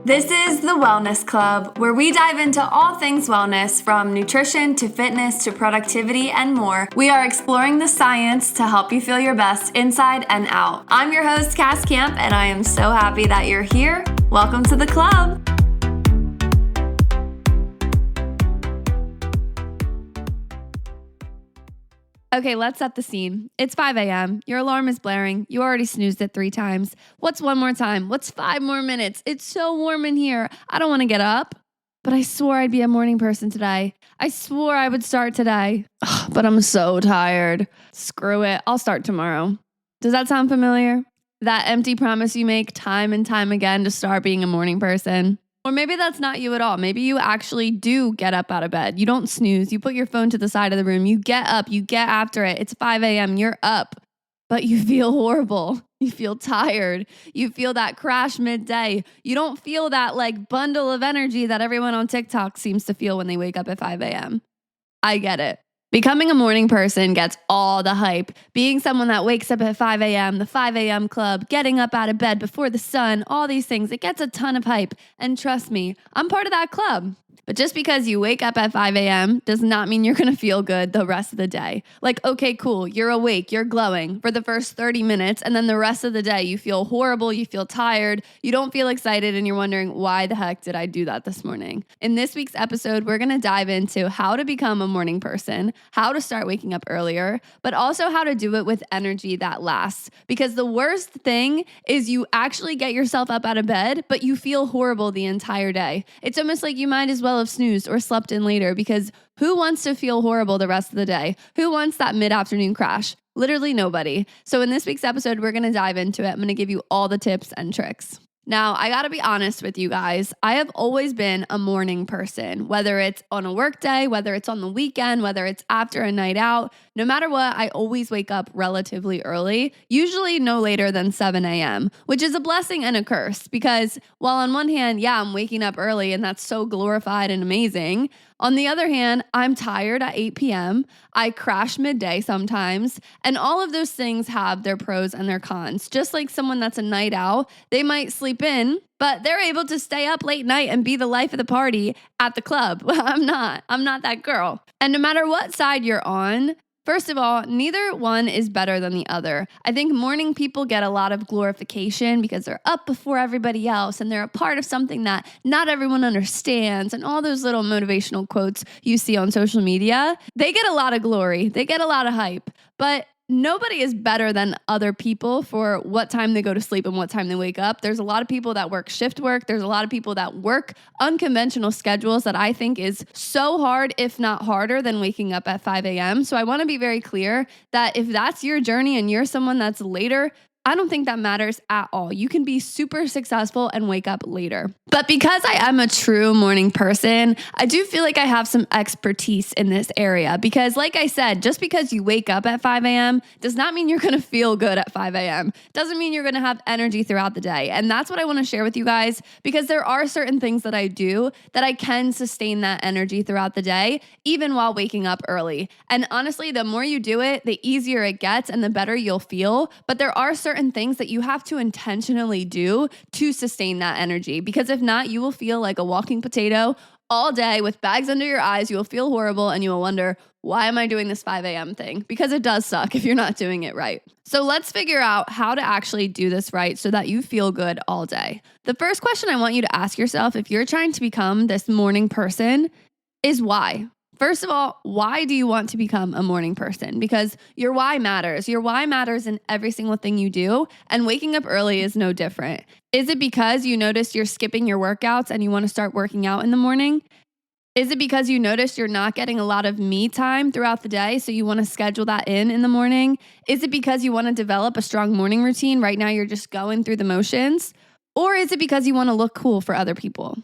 This is the Wellness Club, where we dive into all things wellness, from nutrition to fitness to productivity and more. We are exploring the science to help you feel your best inside and out. I'm your host, Cass Camp, and I am so happy that you're here. Welcome to the club. Okay, let's set the scene. It's 5 a.m. Your alarm is blaring. You already snoozed it 3 times. What's one more time? What's 5 more minutes? It's so warm in here. I don't want to get up. But I swore I'd be a morning person today. I swore I would start today. Ugh, but I'm so tired. Screw it. I'll start tomorrow. Does that sound familiar? That empty promise you make time and time again to start being a morning person? Or maybe that's not you at all. Maybe you actually do get up out of bed. You don't snooze. You put your phone to the side of the room. You get up. You get after it. It's 5 a.m. You're up. But you feel horrible. You feel tired. You feel that crash midday. You don't feel that like bundle of energy that everyone on TikTok seems to feel when they wake up at 5 a.m. I get it. Becoming a morning person gets all the hype. Being someone that wakes up at 5 a.m., the 5 a.m. club, getting up out of bed before the sun, all these things, it gets a ton of hype. And trust me, I'm part of that club. But just because you wake up at 5 a.m. does not mean you're going to feel good the rest of the day. Like, okay, cool, you're awake, you're glowing for the first 30 minutes, and then the rest of the day you feel horrible, you feel tired, you don't feel excited, and you're wondering, why the heck did I do that this morning? In this week's episode, we're going to dive into how to become a morning person, how to start waking up earlier, but also how to do it with energy that lasts. Because the worst thing is you actually get yourself up out of bed, but you feel horrible the entire day. It's almost like you might as well have snoozed or slept in later, because who wants to feel horrible the rest of the day? Who wants that mid-afternoon crash? Literally nobody. So in this week's episode, we're going to dive into it. I'm going to give you all the tips and tricks. Now, I got to be honest with you guys. I have always been a morning person, whether it's on a work day, whether it's on the weekend, whether it's after a night out. No matter what, I always wake up relatively early, usually no later than 7 a.m., which is a blessing and a curse because while on one hand, yeah, I'm waking up early and that's so glorified and amazing. On the other hand, I'm tired at 8 p.m. I crash midday sometimes, and all of those things have their pros and their cons. Just like someone that's a night owl, they might sleep in, but they're able to stay up late night and be the life of the party at the club. Well, I'm not that girl. And no matter what side you're on, first of all, neither one is better than the other. I think morning people get a lot of glorification because they're up before everybody else and they're a part of something that not everyone understands, and all those little motivational quotes you see on social media. They get a lot of glory. They get a lot of hype. But nobody is better than other people for what time they go to sleep and what time they wake up. There's a lot of people that work shift work. There's a lot of people that work unconventional schedules that I think is so hard, if not harder, than waking up at 5 a.m. So I want to be very clear that if that's your journey and you're someone that's later, I don't think that matters at all. You can be super successful and wake up later. But because I am a true morning person, I do feel like I have some expertise in this area. Because like I said, just because you wake up at 5 a.m. does not mean you're going to feel good at 5 a.m. Doesn't mean you're going to have energy throughout the day. And that's what I want to share with you guys, because there are certain things that I do that I can sustain that energy throughout the day, even while waking up early. And honestly, the more you do it, the easier it gets and the better you'll feel. But there are certain things that you have to intentionally do to sustain that energy, because if not, you will feel like a walking potato all day with bags under your eyes. You will feel horrible and you will wonder, why am I doing this 5 a.m. thing? Because it does suck if you're not doing it right. So let's figure out how to actually do this right so that you feel good all day. The first question I want you to ask yourself if you're trying to become this morning person is why. First of all, why do you want to become a morning person? Because your why matters. Your why matters in every single thing you do, and waking up early is no different. Is it because you notice you're skipping your workouts and you want to start working out in the morning? Is it because you notice you're not getting a lot of me time throughout the day, so you want to schedule that in the morning? Is it because you want to develop a strong morning routine? Right now you're just going through the motions? Or is it because you want to look cool for other people?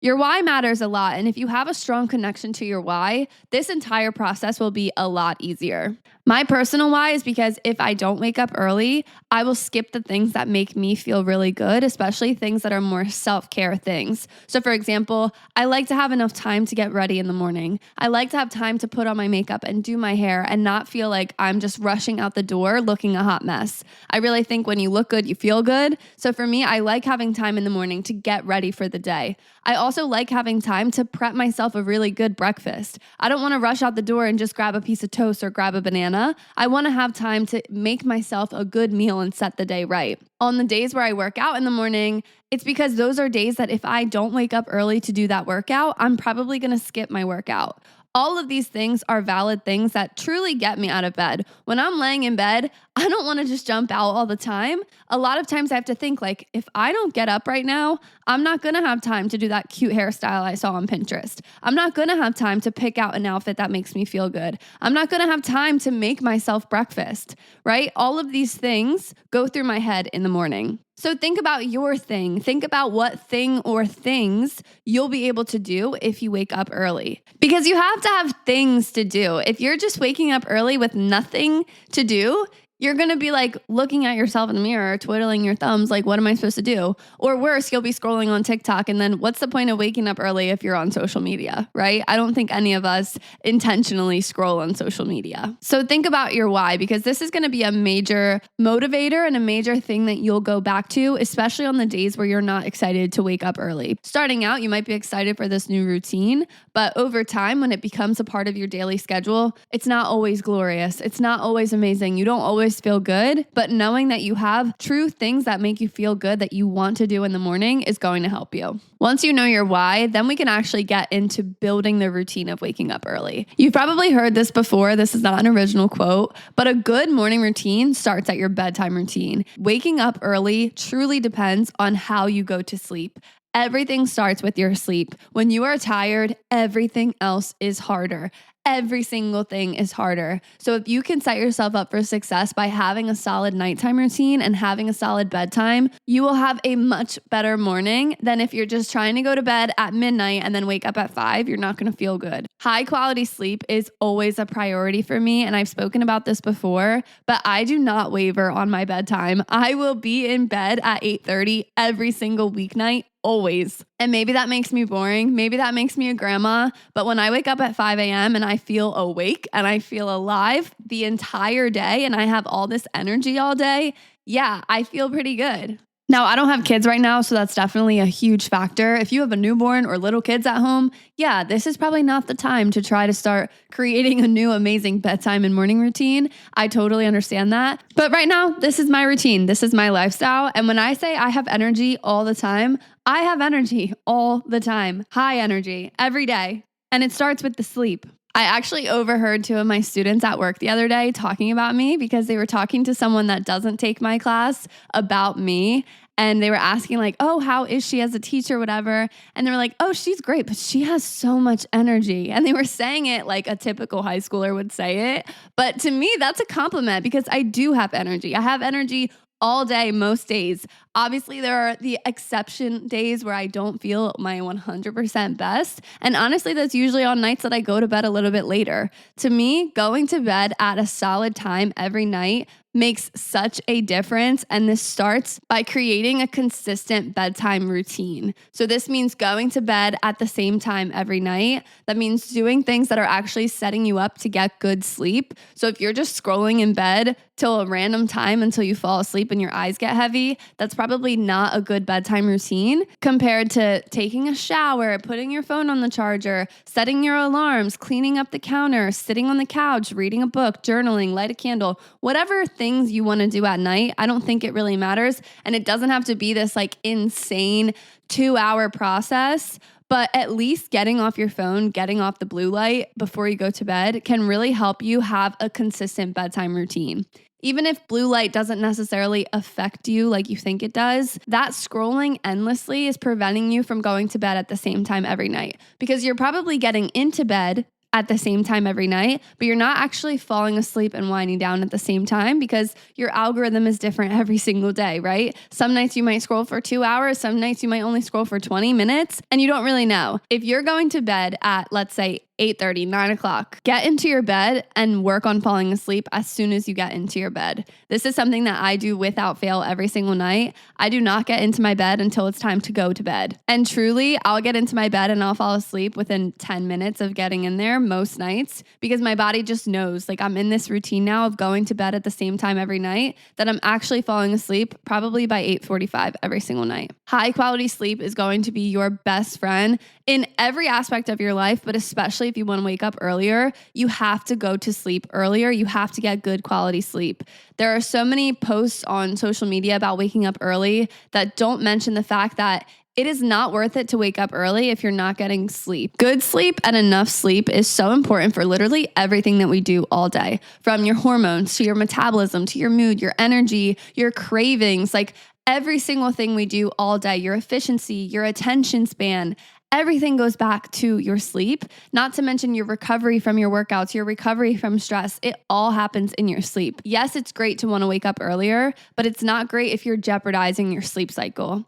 Your why matters a lot, and if you have a strong connection to your why, this entire process will be a lot easier. My personal why is because if I don't wake up early, I will skip the things that make me feel really good, especially things that are more self-care things. So for example, I like to have enough time to get ready in the morning. I like to have time to put on my makeup and do my hair and not feel like I'm just rushing out the door looking a hot mess. I really think when you look good, you feel good. So for me, I like having time in the morning to get ready for the day. I also like having time to prep myself a really good breakfast. I don't want to rush out the door and just grab a piece of toast or grab a banana. I want to have time to make myself a good meal and set the day right. On the days where I work out in the morning, it's because those are days that if I don't wake up early to do that workout, I'm probably going to skip my workout. All of these things are valid things that truly get me out of bed. When I'm laying in bed, I don't want to just jump out all the time. A lot of times I have to think like, if I don't get up right now, I'm not going to have time to do that cute hairstyle I saw on Pinterest. I'm not going to have time to pick out an outfit that makes me feel good. I'm not going to have time to make myself breakfast, right? All of these things go through my head in the morning. So think about your thing. Think about what thing or things you'll be able to do if you wake up early. Because you have to have things to do. If you're just waking up early with nothing to do, you're going to be like looking at yourself in the mirror, twiddling your thumbs, like, what am I supposed to do? Or worse, you'll be scrolling on TikTok. And then what's the point of waking up early if you're on social media, right? I don't think any of us intentionally scroll on social media. So think about your why, because this is going to be a major motivator and a major thing that you'll go back to, especially on the days where you're not excited to wake up early. Starting out, you might be excited for this new routine, but over time, when it becomes a part of your daily schedule, it's not always glorious. It's not always amazing. You don't always feel good, but knowing that you have true things that make you feel good that you want to do in the morning is going to help you. Once you know your why, then we can actually get into building the routine of waking up early. You've probably heard this before. This is not an original quote, but a good morning routine starts at your bedtime routine. Waking up early truly depends on how you go to sleep. Everything starts with your sleep. When you are tired, everything else is harder. Every single thing is harder. So if you can set yourself up for success by having a solid nighttime routine and having a solid bedtime, you will have a much better morning than if you're just trying to go to bed at midnight and then wake up at 5. You're not going to feel good. High quality sleep is always a priority for me. And I've spoken about this before, but I do not waver on my bedtime. I will be in bed at 8:30 every single weeknight. Always. And maybe that makes me boring. Maybe that makes me a grandma. But when I wake up at 5 a.m. and I feel awake and I feel alive the entire day and I have all this energy all day, yeah, I feel pretty good. Now, I don't have kids right now, so that's definitely a huge factor. If you have a newborn or little kids at home, yeah, this is probably not the time to try to start creating a new amazing bedtime and morning routine. I totally understand that. But right now, this is my routine. This is my lifestyle. And when I say I have energy all the time, I have energy all the time. High energy every day. And it starts with the sleep. I actually overheard 2 of my students at work the other day talking about me because they were talking to someone that doesn't take my class about me. And they were asking like, oh, how is she as a teacher, whatever. And they were like, oh, she's great, but she has so much energy. And they were saying it like a typical high schooler would say it. But to me, that's a compliment because I do have energy. I have energy all day, most days. Obviously, there are the exception days where I don't feel my 100% best. And honestly, that's usually on nights that I go to bed a little bit later. To me, going to bed at a solid time every night makes such a difference. And this starts by creating a consistent bedtime routine. So this means going to bed at the same time every night. That means doing things that are actually setting you up to get good sleep. So if you're just scrolling in bed till a random time until you fall asleep and your eyes get heavy, that's probably not a good bedtime routine compared to taking a shower, putting your phone on the charger, setting your alarms, cleaning up the counter, sitting on the couch, reading a book, journaling, light a candle, whatever things you want to do at night. I don't think it really matters. And it doesn't have to be this like insane 2-hour process. But at least getting off your phone, getting off the blue light before you go to bed can really help you have a consistent bedtime routine. Even if blue light doesn't necessarily affect you like you think it does, that scrolling endlessly is preventing you from going to bed at the same time every night because you're probably getting into bed at the same time every night, but you're not actually falling asleep and winding down at the same time because your algorithm is different every single day, right? Some nights you might scroll for 2 hours, some nights you might only scroll for 20 minutes, and you don't really know. If you're going to bed at, let's say, 8:30, 9 o'clock. Get into your bed and work on falling asleep as soon as you get into your bed. This is something that I do without fail every single night. I do not get into my bed until it's time to go to bed. And truly, I'll get into my bed and I'll fall asleep within 10 minutes of getting in there most nights because my body just knows, like, I'm in this routine now of going to bed at the same time every night that I'm actually falling asleep probably by 8:45 every single night. High quality sleep is going to be your best friend in every aspect of your life, but especially if you want to wake up earlier, you have to go to sleep earlier. You have to get good quality sleep. There are so many posts on social media about waking up early that don't mention the fact that it is not worth it to wake up early if you're not getting sleep. Good sleep and enough sleep is so important for literally everything that we do all day, from your hormones to your metabolism, to your mood, your energy, your cravings, like every single thing we do all day, your efficiency, your attention span. Everything goes back to your sleep, not to mention your recovery from your workouts, your recovery from stress. It all happens in your sleep. Yes, it's great to want to wake up earlier, but it's not great if you're jeopardizing your sleep cycle.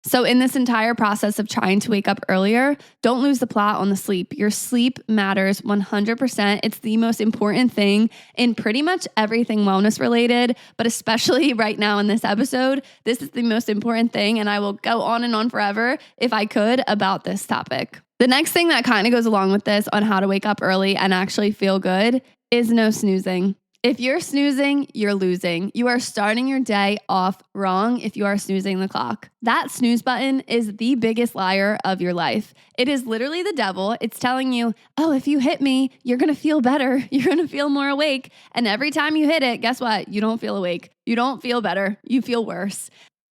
So in this entire process of trying to wake up earlier, don't lose the plot on the sleep. Your sleep matters 100%. It's the most important thing in pretty much everything wellness related, but especially right now in this episode, this is the most important thing. And I will go on and on forever if I could about this topic. The next thing that kind of goes along with this on how to wake up early and actually feel good is no snoozing. If you're snoozing, you're losing. You are starting your day off wrong if you are snoozing the clock. That snooze button is the biggest liar of your life. It is literally the devil. It's telling you, oh, if you hit me, you're going to feel better. You're going to feel more awake. And every time you hit it, guess what? You don't feel awake. You don't feel better. You feel worse.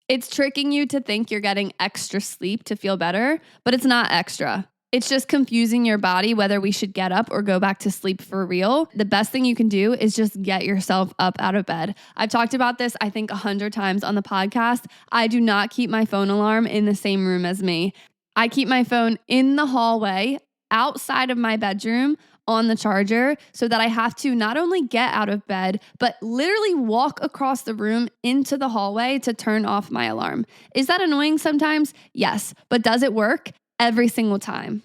It's tricking you to think you're getting extra sleep to feel better, but it's not extra. It's just confusing your body whether we should get up or go back to sleep for real. The best thing you can do is just get yourself up out of bed. I've talked about this, I think, 100 times on the podcast. I do not keep my phone alarm in the same room as me. I keep my phone in the hallway outside of my bedroom on the charger so that I have to not only get out of bed, but literally walk across the room into the hallway to turn off my alarm. Is that annoying sometimes? Yes. But does it work? Every single time.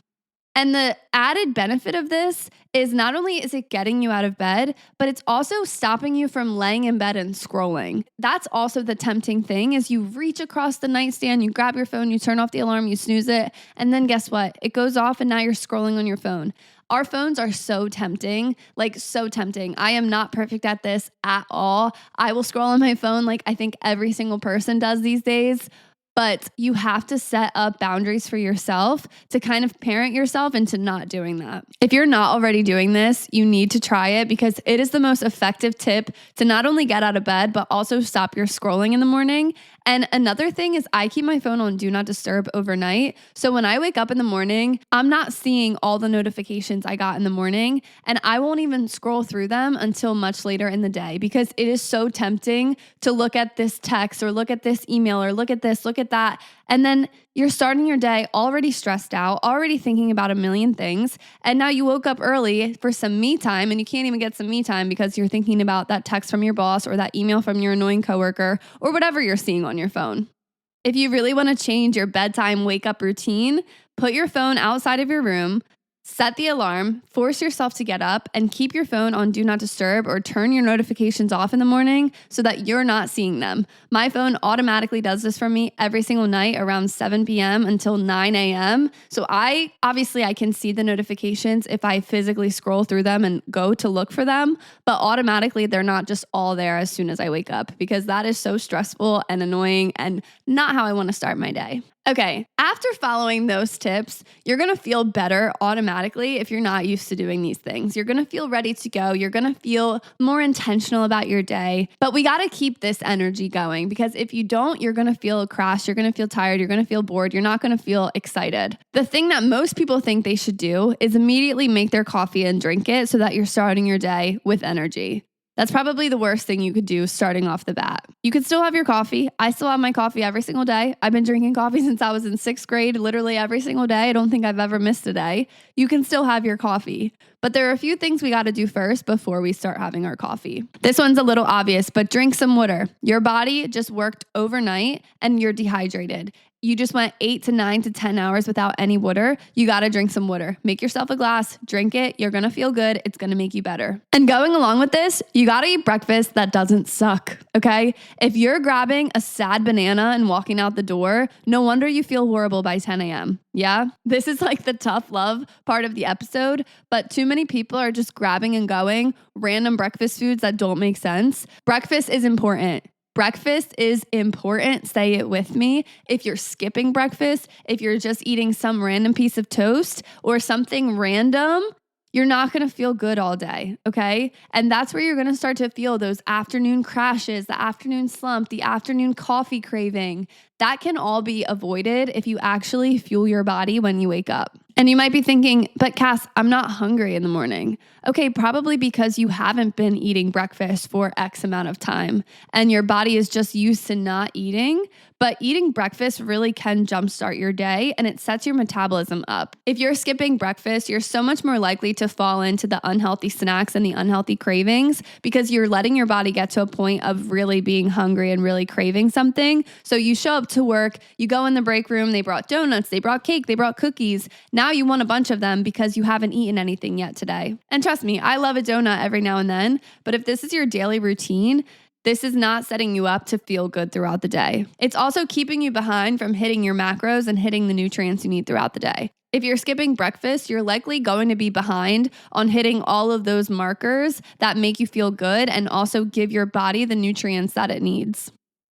And the added benefit of this is not only is it getting you out of bed, but it's also stopping you from laying in bed and scrolling. That's also the tempting thing is you reach across the nightstand, you grab your phone, you turn off the alarm, you snooze it, and then guess what? It goes off and now you're scrolling on your phone. Our phones are so tempting, like so tempting. I am not perfect at this at all. I will scroll on my phone like I think every single person does these days. But you have to set up boundaries for yourself to kind of parent yourself into not doing that. If you're not already doing this, you need to try it because it is the most effective tip to not only get out of bed, but also stop your scrolling in the morning. And another thing is I keep my phone on Do Not Disturb overnight. So when I wake up in the morning, I'm not seeing all the notifications I got in the morning, and I won't even scroll through them until much later in the day because it is so tempting to look at this text or look at this email or look at this, look at that. And then you're starting your day already stressed out, already thinking about a million things. And now you woke up early for some me time and you can't even get some me time because you're thinking about that text from your boss or that email from your annoying coworker or whatever you're seeing on your phone. If you really want to change your bedtime wake up routine, put your phone outside of your room, set the alarm, force yourself to get up, and keep your phone on Do Not Disturb or turn your notifications off in the morning so that you're not seeing them. My phone automatically does this for me every single night around 7 p.m. until 9 a.m. So I can see the notifications if I physically scroll through them and go to look for them, but automatically they're not just all there as soon as I wake up because that is so stressful and annoying and not how I want to start my day. Okay, after following those tips, you're going to feel better automatically if you're not used to doing these things. You're going to feel ready to go. You're going to feel more intentional about your day. But we got to keep this energy going because if you don't, you're going to feel crashed. You're going to feel tired. You're going to feel bored. You're not going to feel excited. The thing that most people think they should do is immediately make their coffee and drink it so that you're starting your day with energy. That's probably the worst thing you could do starting off the bat. You could still have your coffee. I still have my coffee every single day. I've been drinking coffee since I was in 6th grade, literally every single day. I don't think I've ever missed a day. You can still have your coffee. But there are a few things we got to do first before we start having our coffee. This one's a little obvious, but drink some water. Your body just worked overnight and you're dehydrated. you just went 8 to 9 to 10 hours without any water, you got to drink some water. Make yourself a glass, drink it. You're going to feel good. It's going to make you better. And going along with this, you got to eat breakfast that doesn't suck, okay? If you're grabbing a sad banana and walking out the door, no wonder you feel horrible by 10 a.m. Yeah? This is like the tough love part of the episode, but too many people are just grabbing and going random breakfast foods that don't make sense. Breakfast is important. Breakfast is important. Say it with me. If you're skipping breakfast, if you're just eating some random piece of toast or something random, you're not going to feel good all day, okay? And that's where you're going to start to feel those afternoon crashes, the afternoon slump, the afternoon coffee craving. That can all be avoided if you actually fuel your body when you wake up. And you might be thinking, but Cass, I'm not hungry in the morning. Okay, probably because you haven't been eating breakfast for X amount of time and your body is just used to not eating. But eating breakfast really can jumpstart your day and it sets your metabolism up. If you're skipping breakfast, you're so much more likely to fall into the unhealthy snacks and the unhealthy cravings because you're letting your body get to a point of really being hungry and really craving something. So you show up to work, you go in the break room, they brought donuts, they brought cake, they brought cookies. Now you want a bunch of them because you haven't eaten anything yet today. And trust me, I love a donut every now and then, but if this is your daily routine, this is not setting you up to feel good throughout the day. It's also keeping you behind from hitting your macros and hitting the nutrients you need throughout the day. If you're skipping breakfast, you're likely going to be behind on hitting all of those markers that make you feel good and also give your body the nutrients that it needs.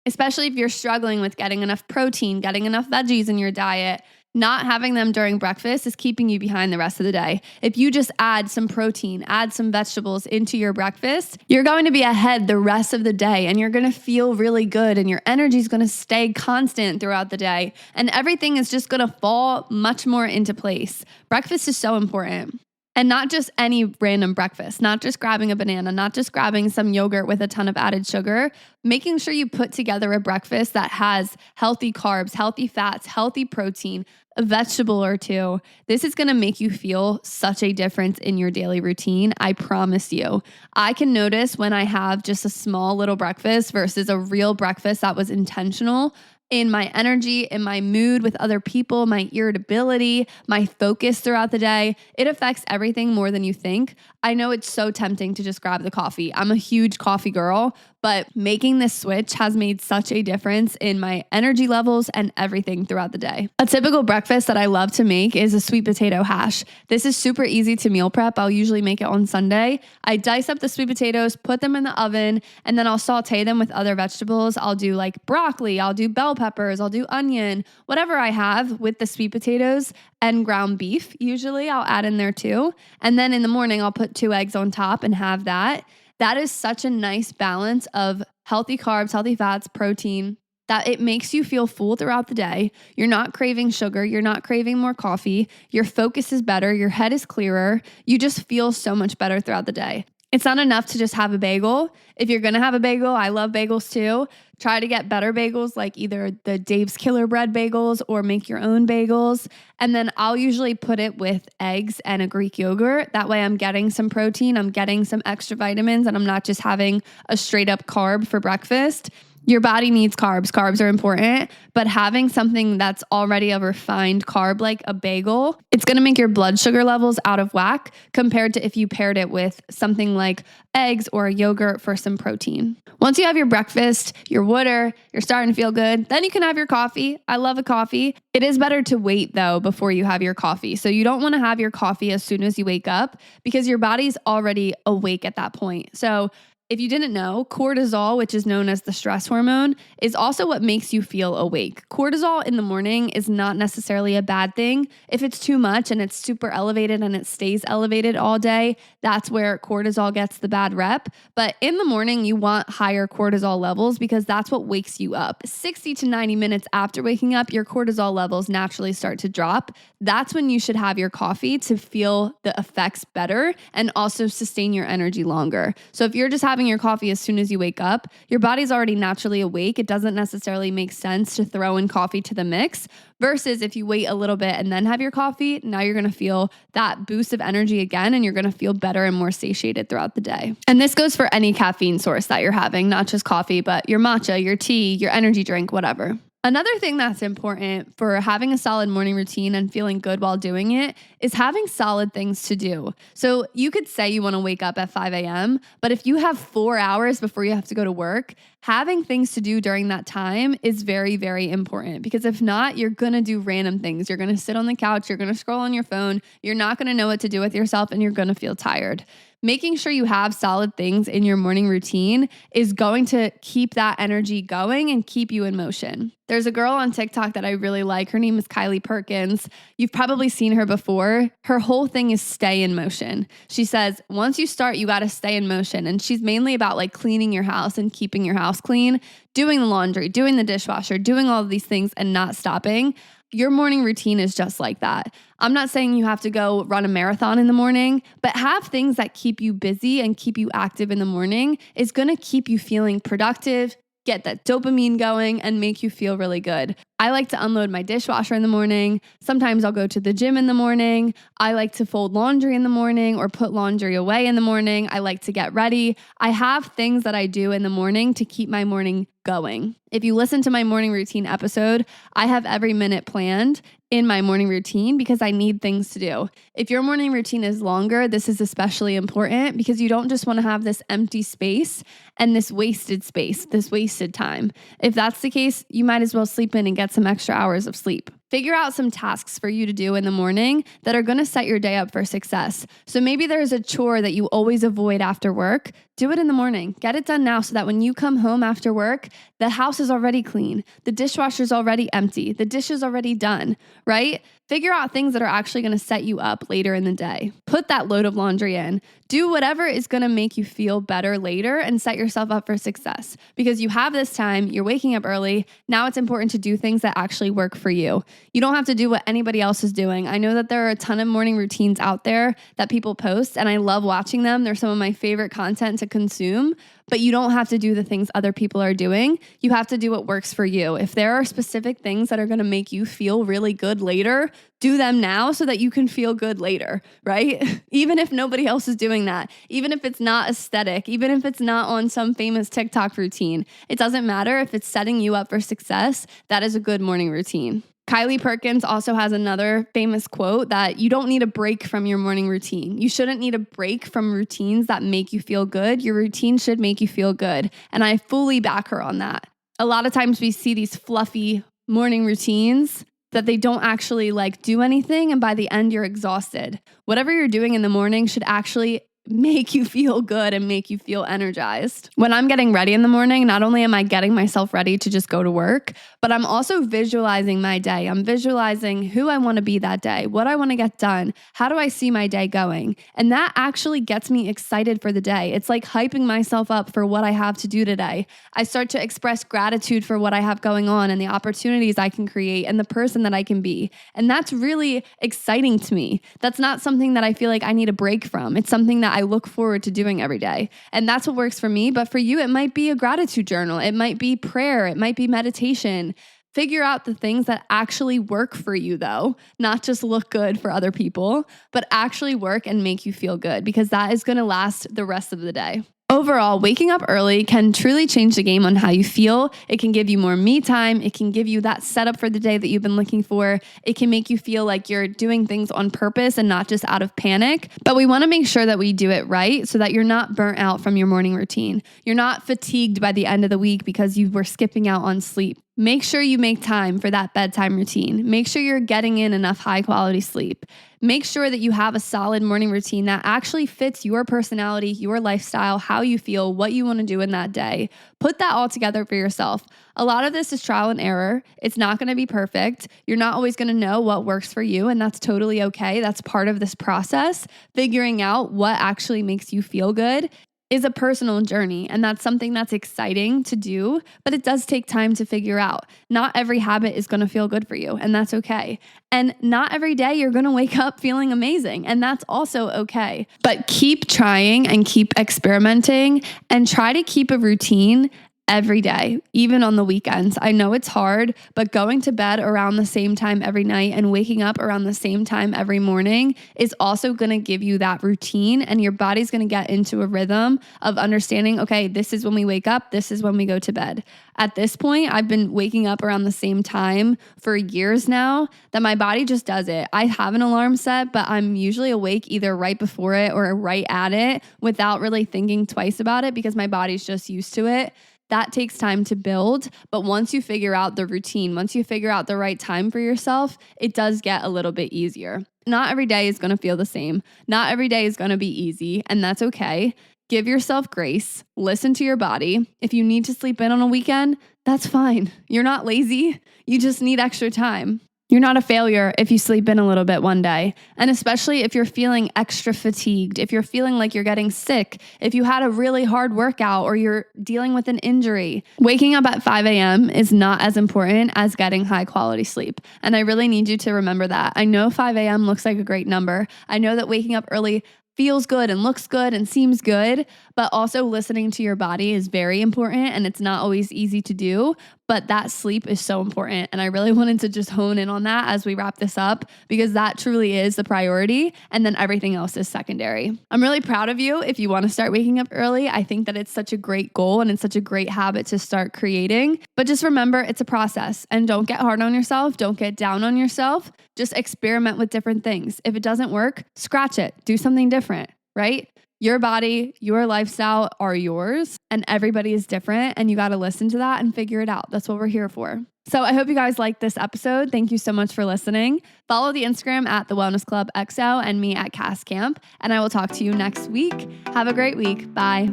Especially if you're struggling with getting enough protein, getting enough veggies in your diet. Not having them during breakfast is keeping you behind the rest of the day. If you just add some protein, add some vegetables into your breakfast, you're going to be ahead the rest of the day and you're going to feel really good and your energy is going to stay constant throughout the day and everything is just going to fall much more into place. Breakfast is so important. And not just any random breakfast, not just grabbing a banana, not just grabbing some yogurt with a ton of added sugar, making sure you put together a breakfast that has healthy carbs, healthy fats, healthy protein, a vegetable or two. This is going to make you feel such a difference in your daily routine. I promise you. I can notice when I have just a small little breakfast versus a real breakfast that was intentional in my energy, in my mood with other people, my irritability, my focus throughout the day. It affects everything more than you think. I know it's so tempting to just grab the coffee. I'm a huge coffee girl, but making this switch has made such a difference in my energy levels and everything throughout the day. A typical breakfast that I love to make is a sweet potato hash. This is super easy to meal prep. I'll usually make it on Sunday. I dice up the sweet potatoes, put them in the oven, and then I'll saute them with other vegetables. I'll do like broccoli, I'll do bell peppers, I'll do onion, whatever I have with the sweet potatoes and ground beef. Usually I'll add in there too. And then in the morning, I'll put 2 eggs on top and have that. That is such a nice balance of healthy carbs, healthy fats, protein, that it makes you feel full throughout the day. You're not craving sugar. You're not craving more coffee. Your focus is better. Your head is clearer. You just feel so much better throughout the day. It's not enough to just have a bagel. If you're going to have a bagel, I love bagels too. Try to get better bagels like either the Dave's Killer Bread bagels or make your own bagels. And then I'll usually put it with eggs and a Greek yogurt. That way I'm getting some protein, I'm getting some extra vitamins, and I'm not just having a straight up carb for breakfast. Your body needs carbs. Carbs are important, but having something that's already a refined carb like a bagel, it's going to make your blood sugar levels out of whack compared to if you paired it with something like eggs or a yogurt for some protein. Once you have your breakfast, your water, you're starting to feel good, then you can have your coffee. I love a coffee. It is better to wait though before you have your coffee. So you don't want to have your coffee as soon as you wake up because your body's already awake at that point. So if you didn't know, cortisol, which is known as the stress hormone, is also what makes you feel awake. Cortisol in the morning is not necessarily a bad thing. If it's too much and it's super elevated and it stays elevated all day, that's where cortisol gets the bad rep. But in the morning, you want higher cortisol levels because that's what wakes you up. 60 to 90 minutes after waking up, your cortisol levels naturally start to drop. That's when you should have your coffee to feel the effects better and also sustain your energy longer. So if you're just having your coffee as soon as you wake up, your body's already naturally awake. It doesn't necessarily make sense to throw in coffee to the mix versus if you wait a little bit and then have your coffee, now you're going to feel that boost of energy again and you're going to feel better and more satiated throughout the day. And this goes for any caffeine source that you're having, not just coffee, but your matcha, your tea, your energy drink, whatever. Another thing that's important for having a solid morning routine and feeling good while doing it is having solid things to do. So you could say you want to wake up at 5 a.m., but if you have 4 hours before you have to go to work, having things to do during that time is very, very important, because if not, you're going to do random things. You're going to sit on the couch, you're going to scroll on your phone, you're not going to know what to do with yourself, and you're going to feel tired. Making sure you have solid things in your morning routine is going to keep that energy going and keep you in motion. There's a girl on TikTok that I really like. Her name is Kylie Perkins. You've probably seen her before. Her whole thing is stay in motion. She says, once you start, you got to stay in motion. And she's mainly about like cleaning your house and keeping your house clean, doing the laundry, doing the dishwasher, doing all of these things and not stopping. Your morning routine is just like that. I'm not saying you have to go run a marathon in the morning, but have things that keep you busy and keep you active in the morning is going to keep you feeling productive, get that dopamine going, and make you feel really good. I like to unload my dishwasher in the morning. Sometimes I'll go to the gym in the morning. I like to fold laundry in the morning or put laundry away in the morning. I like to get ready. I have things that I do in the morning to keep my morning going. If you listen to my morning routine episode, I have every minute planned in my morning routine because I need things to do. If your morning routine is longer, this is especially important because you don't just want to have this empty space and this wasted space, this wasted time. If that's the case, you might as well sleep in and get some extra hours of sleep. Figure out some tasks for you to do in the morning that are going to set your day up for success. So maybe there's a chore that you always avoid after work. Do it in the morning. Get it done now so that when you come home after work, the house is already clean. The dishwasher's already empty. The dish is already done, right? Figure out things that are actually going to set you up later in the day. Put that load of laundry in. Do whatever is going to make you feel better later and set yourself up for success. Because you have this time, you're waking up early. Now it's important to do things that actually work for you. You don't have to do what anybody else is doing. I know that there are a ton of morning routines out there that people post, and I love watching them. They're some of my favorite content to consume. But you don't have to do the things other people are doing. You have to do what works for you. If there are specific things that are going to make you feel really good later, do them now so that you can feel good later, right? Even if nobody else is doing that, even if it's not aesthetic, even if it's not on some famous TikTok routine, it doesn't matter. If it's setting you up for success, that is a good morning routine. Kylie Perkins also has another famous quote that you don't need a break from your morning routine. You shouldn't need a break from routines that make you feel good. Your routine should make you feel good. And I fully back her on that. A lot of times we see these fluffy morning routines that they don't actually like do anything. And by the end, you're exhausted. Whatever you're doing in the morning should actually make you feel good and make you feel energized. When I'm getting ready in the morning, not only am I getting myself ready to just go to work, but I'm also visualizing my day. I'm visualizing who I want to be that day, what I want to get done, how do I see my day going? And that actually gets me excited for the day. It's like hyping myself up for what I have to do today. I start to express gratitude for what I have going on and the opportunities I can create and the person that I can be. And that's really exciting to me. That's not something that I feel like I need a break from. It's something that I look forward to doing every day. And that's what works for me. But for you, it might be a gratitude journal. It might be prayer. It might be meditation. Figure out the things that actually work for you, though, not just look good for other people, but actually work and make you feel good, because that is going to last the rest of the day. Overall, waking up early can truly change the game on how you feel. It can give you more me time. It can give you that setup for the day that you've been looking for. It can make you feel like you're doing things on purpose and not just out of panic. But we want to make sure that we do it right so that you're not burnt out from your morning routine. You're not fatigued by the end of the week because you were skipping out on sleep. Make sure you make time for that bedtime routine. Make sure you're getting in enough high quality sleep. Make sure that you have a solid morning routine that actually fits your personality, your lifestyle, how you feel, what you want to do in that day. Put that all together for yourself. A lot of this is trial and error. It's not going to be perfect. You're not always going to know what works for you, and that's totally okay. That's part of this process. Figuring out what actually makes you feel good is a personal journey, and that's something that's exciting to do, but it does take time to figure out. Not every habit is going to feel good for you, and that's okay. And not every day you're going to wake up feeling amazing, and that's also okay. But keep trying and keep experimenting and try to keep a routine every day, even on the weekends. I know it's hard, but going to bed around the same time every night and waking up around the same time every morning is also going to give you that routine, and your body's going to get into a rhythm of understanding, okay, this is when we wake up, this is when we go to bed. At this point, I've been waking up around the same time for years now that my body just does it. I have an alarm set, but I'm usually awake either right before it or right at it without really thinking twice about it because my body's just used to it. That takes time to build, but once you figure out the routine, once you figure out the right time for yourself, it does get a little bit easier. Not every day is going to feel the same. Not every day is going to be easy, and that's okay. Give yourself grace. Listen to your body. If you need to sleep in on a weekend, that's fine. You're not lazy. You just need extra time. You're not a failure if you sleep in a little bit one day. And especially if you're feeling extra fatigued, if you're feeling like you're getting sick, if you had a really hard workout or you're dealing with an injury, waking up at 5 a.m. is not as important as getting high quality sleep. And I really need you to remember that. I know 5 a.m. looks like a great number. I know that waking up early feels good and looks good and seems good, but also listening to your body is very important, and it's not always easy to do, but that sleep is so important. And I really wanted to just hone in on that as we wrap this up, because that truly is the priority, and then everything else is secondary. I'm really proud of you if you want to start waking up early. I think that it's such a great goal and it's such a great habit to start creating, but just remember it's a process, and don't get hard on yourself. Don't get down on yourself. Just experiment with different things. If it doesn't work, scratch it, do something different, right? Your body, your lifestyle are yours, and everybody is different, and you got to listen to that and figure it out. That's what we're here for. So I hope you guys liked this episode. Thank you so much for listening. Follow the Instagram at The Wellness Club XO and me at Cass Camp, and I will talk to you next week. Have a great week. Bye.